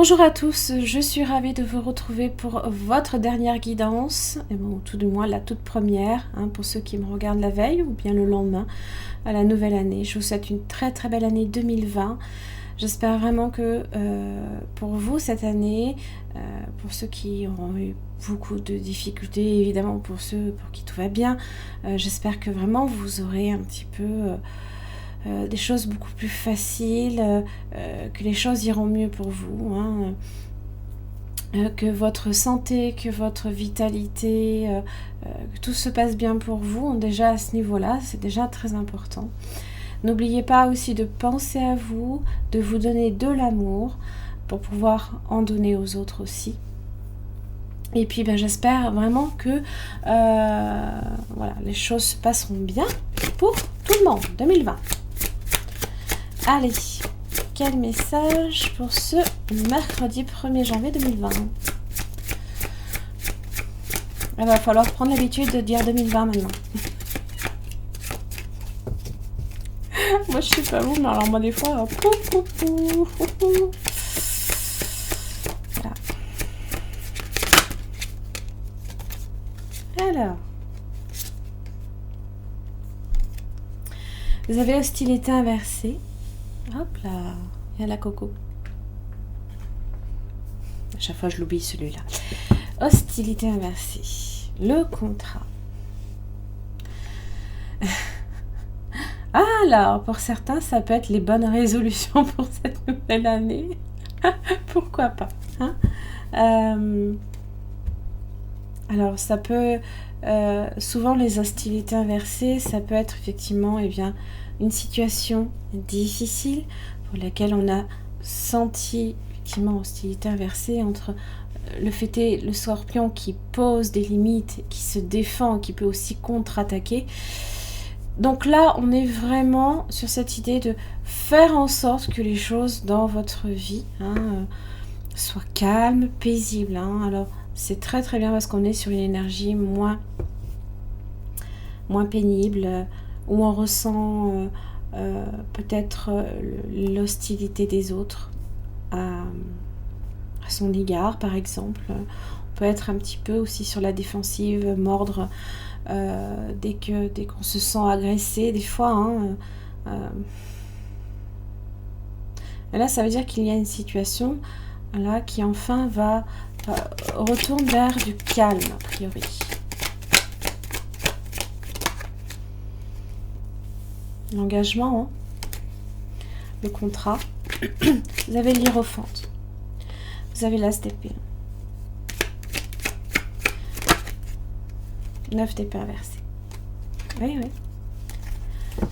Bonjour à tous, je suis ravie de vous retrouver pour votre dernière guidance, et bon, tout du moins la toute première, pour ceux qui me regardent la veille ou bien le lendemain à la nouvelle année. Je vous souhaite une très très belle année 2020. J'espère vraiment que pour vous cette année, pour ceux qui auront eu beaucoup de difficultés, évidemment pour ceux pour qui tout va bien, j'espère que vraiment vous aurez un petit peu... des choses beaucoup plus faciles, que les choses iront mieux pour vous, que votre santé, que votre vitalité, que tout se passe bien pour vous. Déjà à ce niveau-là, c'est déjà très important. N'oubliez pas aussi de penser à vous, de vous donner de l'amour pour pouvoir en donner aux autres aussi. Et puis j'espère vraiment que voilà, les choses se passeront bien pour tout le monde 2020. Allez, quel message pour ce mercredi 1er janvier 2020? Il va falloir prendre l'habitude de dire 2020 maintenant. Moi, je sais pas vous, mais alors moi, des fois... Voilà. Alors... Vous avez hostilité inversée. Hop là, il y a la coco. À chaque fois, je l'oublie celui-là. Hostilité inversée. Le contrat. Alors, pour certains, ça peut être les bonnes résolutions pour cette nouvelle année. Pourquoi pas, alors, ça peut... souvent, les hostilités inversées, ça peut être effectivement une situation difficile pour laquelle on a senti effectivement hostilité inversée entre le fêté, le scorpion qui pose des limites, qui se défend, qui peut aussi contre-attaquer. Donc là, on est vraiment sur cette idée de faire en sorte que les choses dans votre vie soient calmes, paisibles. Alors, c'est très très bien parce qu'on est sur une énergie moins pénible, où on ressent peut-être l'hostilité des autres à son égard, par exemple. On peut être un petit peu aussi sur la défensive, mordre dès qu'on se sent agressé, des fois. Et là, ça veut dire qu'il y a une situation là, qui enfin retourne vers du calme, a priori. L'engagement, le contrat. Vous avez l'hiérophante. Vous avez l'as d'épée. 9 d'épée inversée. Oui.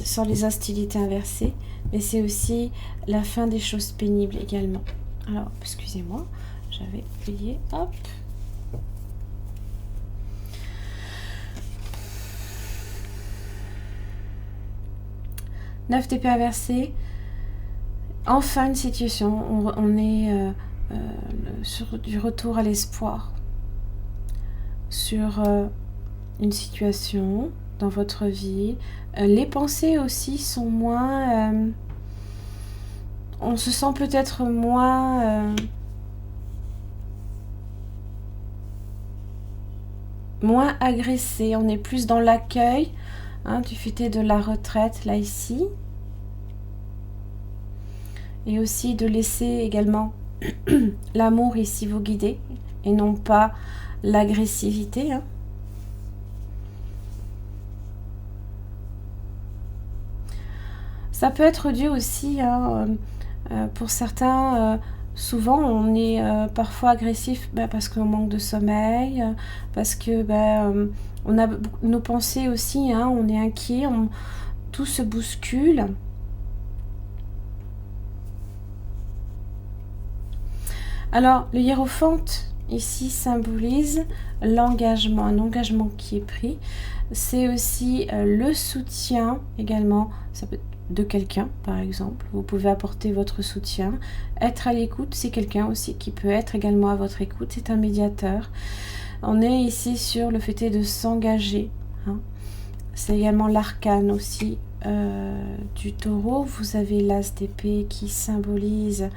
Ce sont les hostilités inversées, mais c'est aussi la fin des choses pénibles également. Alors, excusez-moi, j'avais oublié. Hop. Neuf d'épée inversée. Enfin une situation, on est sur du retour à l'espoir, sur une situation dans votre vie. Les pensées aussi sont moins... on se sent peut-être moins agressé, on est plus dans l'accueil du fait de la retraite là ici. Et aussi de laisser également l'amour ici vous guider et non pas l'agressivité. Ça peut être dû aussi, pour certains, souvent on est parfois agressif parce qu'on manque de sommeil, parce que on a nos pensées aussi, on est inquiet, tout se bouscule. Alors, le hiérophante, ici, symbolise l'engagement, un engagement qui est pris. C'est aussi le soutien, également, ça peut être de quelqu'un, par exemple. Vous pouvez apporter votre soutien. Être à l'écoute, c'est quelqu'un aussi qui peut être également à votre écoute. C'est un médiateur. On est ici sur le fait de s'engager. C'est également l'arcane aussi du taureau. Vous avez l'as d'épée qui symbolise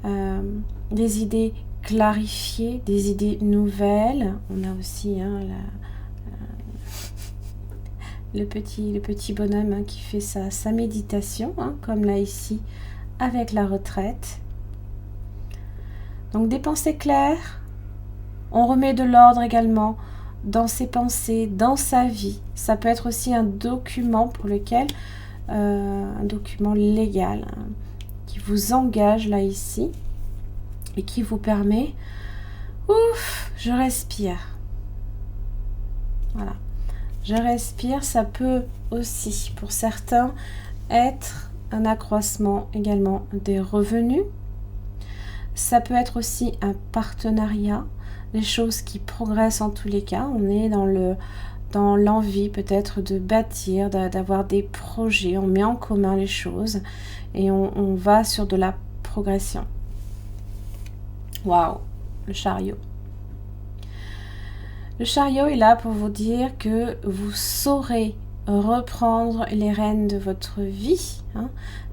des idées clarifiées, des idées nouvelles. On a aussi le petit bonhomme qui fait sa méditation, comme là ici avec la retraite. Donc des pensées claires, on remet de l'ordre également dans ses pensées, dans sa vie. Ça peut être aussi un document pour lequel, un document légal qui vous engage là ici et qui vous permet, ouf, je respire. Voilà, je respire. Ça peut aussi pour certains être un accroissement également des revenus. Ça peut être aussi un partenariat, des choses qui progressent en tous les cas. On est dans l'envie peut-être de bâtir, d'avoir des projets. On met en commun les choses et on va sur de la progression. Waouh, le chariot. Le chariot est là pour vous dire que vous saurez reprendre les rênes de votre vie.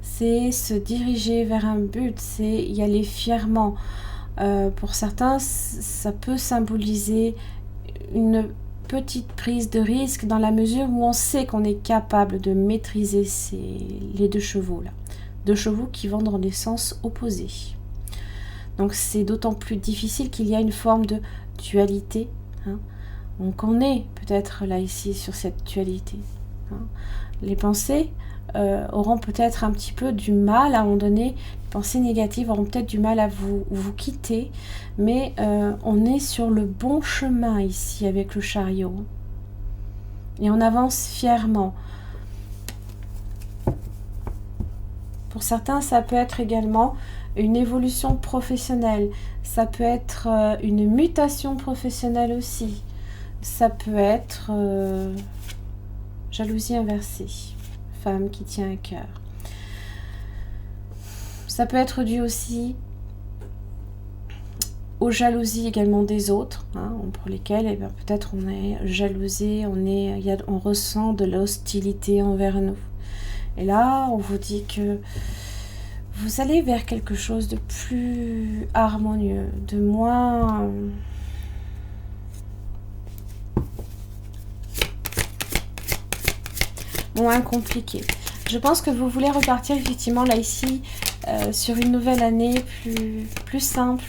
C'est se diriger vers un but, c'est y aller fièrement. Pour certains, ça peut symboliser une petite prise de risque dans la mesure où on sait qu'on est capable de maîtriser les deux chevaux là. Deux chevaux qui vont dans des sens opposés. Donc c'est d'autant plus difficile qu'il y a une forme de dualité. Donc on est peut-être là ici sur cette dualité. Les pensées auront peut-être un petit peu du mal à un moment donné, les pensées négatives auront peut-être du mal à vous quitter, mais on est sur le bon chemin ici avec le chariot. Et on avance fièrement. Pour certains, ça peut être également une évolution professionnelle. Ça peut être une mutation professionnelle aussi. Ça peut être jalousie inversée. Femme qui tient à cœur. Ça peut être dû aussi aux jalousies également des autres, pour lesquelles peut-être on est jalousé, on ressent de l'hostilité envers nous. Et là, on vous dit que vous allez vers quelque chose de plus harmonieux, de moins compliqué. Je pense que vous voulez repartir effectivement là ici sur une nouvelle année plus simple,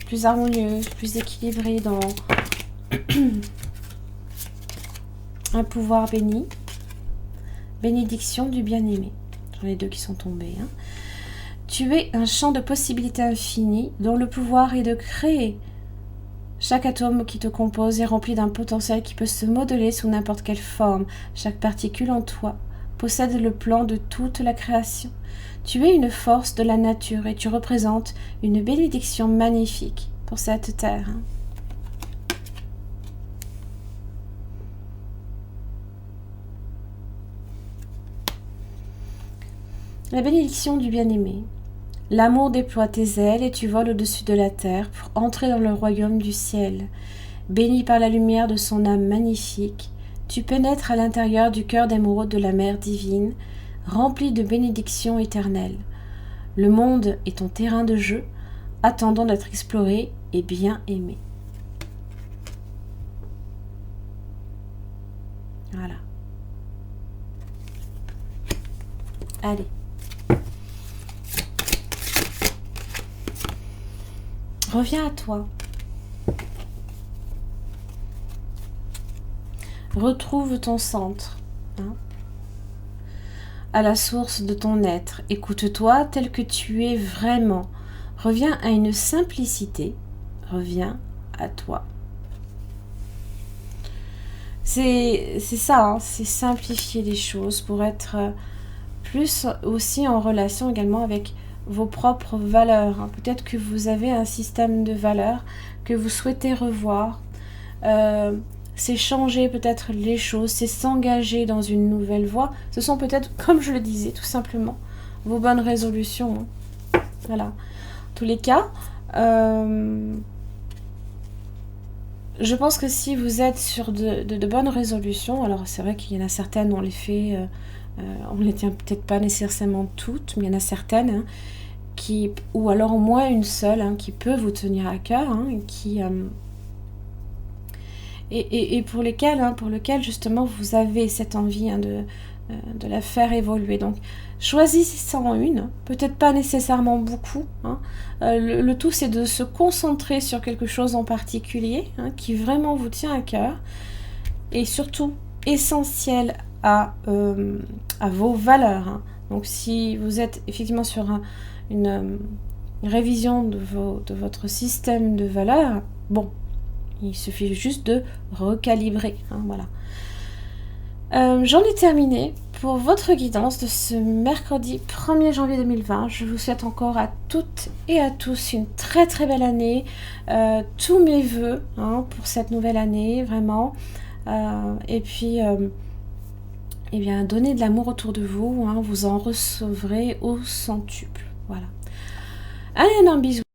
plus harmonieuse, plus équilibrée dans un pouvoir béni. Bénédiction du bien-aimé. J'en ai deux qui sont tombés. Tu es un champ de possibilités infinies dont le pouvoir est de créer. Chaque atome qui te compose est rempli d'un potentiel qui peut se modeler sous n'importe quelle forme. Chaque particule en toi possède le plan de toute la création. Tu es une force de la nature et tu représentes une bénédiction magnifique pour cette terre. La bénédiction du bien-aimé. L'amour déploie tes ailes et tu voles au-dessus de la terre pour entrer dans le royaume du ciel. Béni par la lumière de son âme magnifique, tu pénètres à l'intérieur du cœur d'amoureux de la Mère divine, rempli de bénédictions éternelles. Le monde est ton terrain de jeu, attendant d'être exploré et bien aimé. Voilà. Allez. Reviens à toi. Retrouve ton centre, à la source de ton être. Écoute-toi tel que tu es vraiment. Reviens à une simplicité. Reviens à toi. C'est ça, c'est simplifier les choses pour être plus aussi en relation également avec vos propres valeurs. Peut-être que vous avez un système de valeurs que vous souhaitez revoir. C'est changer peut-être les choses, c'est s'engager dans une nouvelle voie. Ce sont peut-être, comme je le disais, tout simplement, vos bonnes résolutions. Voilà. En tous les cas, je pense que si vous êtes sur de bonnes résolutions, alors c'est vrai qu'il y en a certaines, on les fait on ne les tient peut-être pas nécessairement toutes, mais il y en a certaines, hein, ou alors au moins une seule, hein, qui peut vous tenir à cœur, hein, et pour lequel justement vous avez cette envie, hein, de la faire évoluer. Donc choisissez-en une, peut-être pas nécessairement beaucoup, hein. Le tout c'est de se concentrer sur quelque chose en particulier, hein, qui vraiment vous tient à cœur, et surtout essentiel à vos valeurs, hein. Donc si vous êtes effectivement sur une révision de votre système de valeurs, bon, il suffit juste de recalibrer, hein, voilà. J'en ai terminé pour votre guidance de ce mercredi 1er janvier 2020. Je vous souhaite encore à toutes et à tous une très très belle année. Tous mes voeux, hein, pour cette nouvelle année, vraiment. Et puis, eh bien, donnez de l'amour autour de vous, hein, vous en recevrez au centuple. Voilà. Allez, un bisou.